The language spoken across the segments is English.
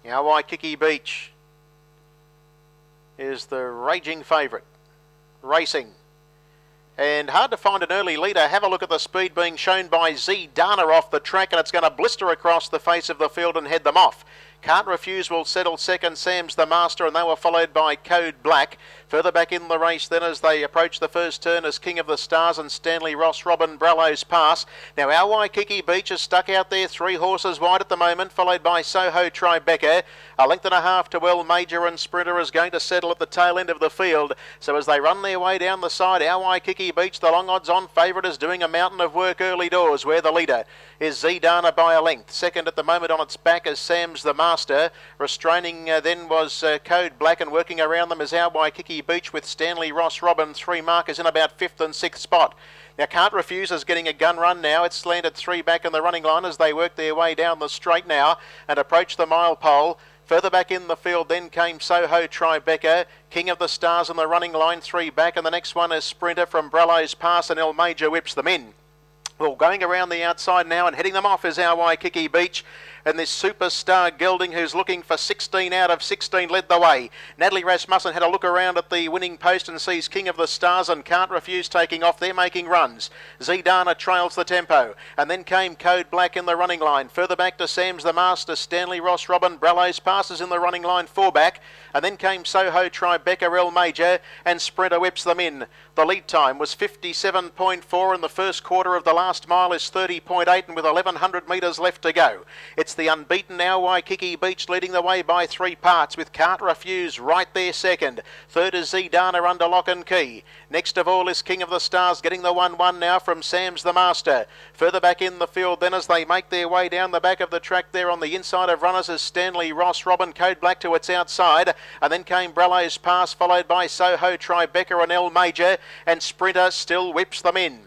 Now Waikiki Beach is the raging favourite. Racing. And hard to find an early leader. Have a look at the speed being shown by Z Dana off the track, and it's going to blister across the face of the field and head them off. Can't Refuse will settle second. Sam's the Master, and they were followed by Code Black. Further back in the race then as they approach the first turn is King of the Stars and Stanley Ross Robin Brallows Pass. Now our Waikiki Beach is stuck out there, 3 horses wide at the moment, followed by Soho Tribeca. A length and a half to Well Major, and Sprinter is going to settle at the tail end of the field. So as they run their way down the side, our Waikiki Beach, the long odds on favourite, is doing a mountain of work early doors, where the leader is Z Dana by a length. Second at the moment on its back is Sam's the Master. Restraining then was Code Black, and working around them is our Waikiki Beach with Stanley Ross Robin. 3 markers in about 5th and 6th spot. Now Can't Refuse is getting a gun run now. It's landed 3 back in the running line as they work their way down the straight now and approach the mile pole. Further back in the field then came Soho Tribeca. King of the Stars in the running line, 3 back, and the next one is Sprinter from Brallows Pass, and El Major whips them in. Well, going around the outside now and heading them off is our Waikiki Beach. And this superstar gelding, who's looking for 16 out of 16, led the way. Natalie Rasmussen had a look around at the winning post and sees King of the Stars and Can't Refuse taking off. They're making runs. Z Dana trails the tempo. And then came Code Black in the running line. Further back to Sam's the Master. Stanley Ross Robin Brallows Passes in the running line, 4 back. And then came Soho Tribeca, El Major, and Sprinter whips them in. The lead time was 57.4, and the first quarter of the last mile is 30.8, and with 1,100 metres left to go. It's the unbeaten now Waikiki Beach leading the way by 3 parts, with Can't Refuse right there second. Third is Z Dana under lock and key. Next of all is King of the Stars getting the 1-1 now from Sam's the Master. Further back in the field then as they make their way down the back of the track there on the inside of runners is Stanley Ross Robin, Code Black to its outside. And then came Brallows Pass, followed by Soho Tribeca and El Major, and Sprinter still whips them in.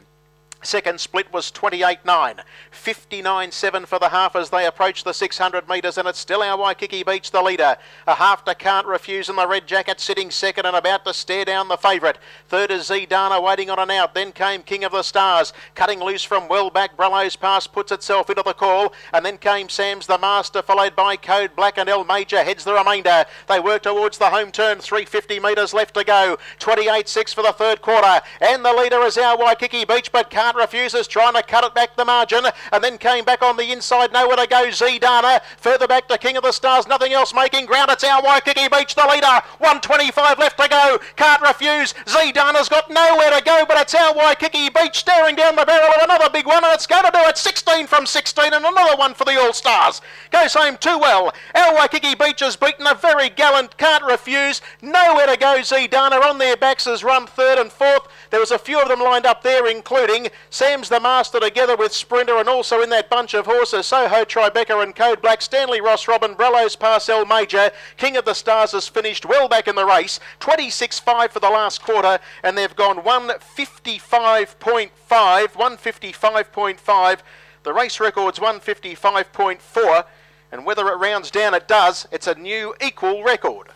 Second split was 28.9, 59.7 for the half as they approach the 600 metres, and it's still our Waikiki Beach the leader. A half to Can't Refuse in the red jacket sitting second and about to stare down the favourite. Third is Z Dana waiting on an out. Then came King of the Stars cutting loose from well back. Brallows Pass puts itself into the call, and then came Sam's the Master, followed by Code Black, and El Major heads the remainder. They work towards the home turn, 350 metres left to go. 28.6 for the third quarter, and the leader is our Waikiki Beach, but Can't Refuse is trying to cut it back the margin, and then came back on the inside, nowhere to go, Z Dana. Further back to King of the Stars, nothing else making ground. It's our Waikiki Beach the leader, 125 left to go. Can't Refuse, Z Dana's got nowhere to go, but it's our Waikiki Beach staring down the barrel of another big one, and it's going to do it. 16 from 16, and another one for the All Stars. Goes home too well. Our Waikiki Beach has beaten a very gallant Can't Refuse. Nowhere to go, Z Dana on their backs has run 3rd and 4th. There was a few of them lined up there, including Sam's the Master together with Sprinter, and also in that bunch of horses, Soho Tribeca and Code Black, Stanley Ross Robin, Brallows Pass, El Major. King of the Stars has finished well back in the race, 26.5 for the last quarter, and they've gone 155.5, 155.5. The race record's 155.4, and whether it rounds down, it does. It's a new equal record.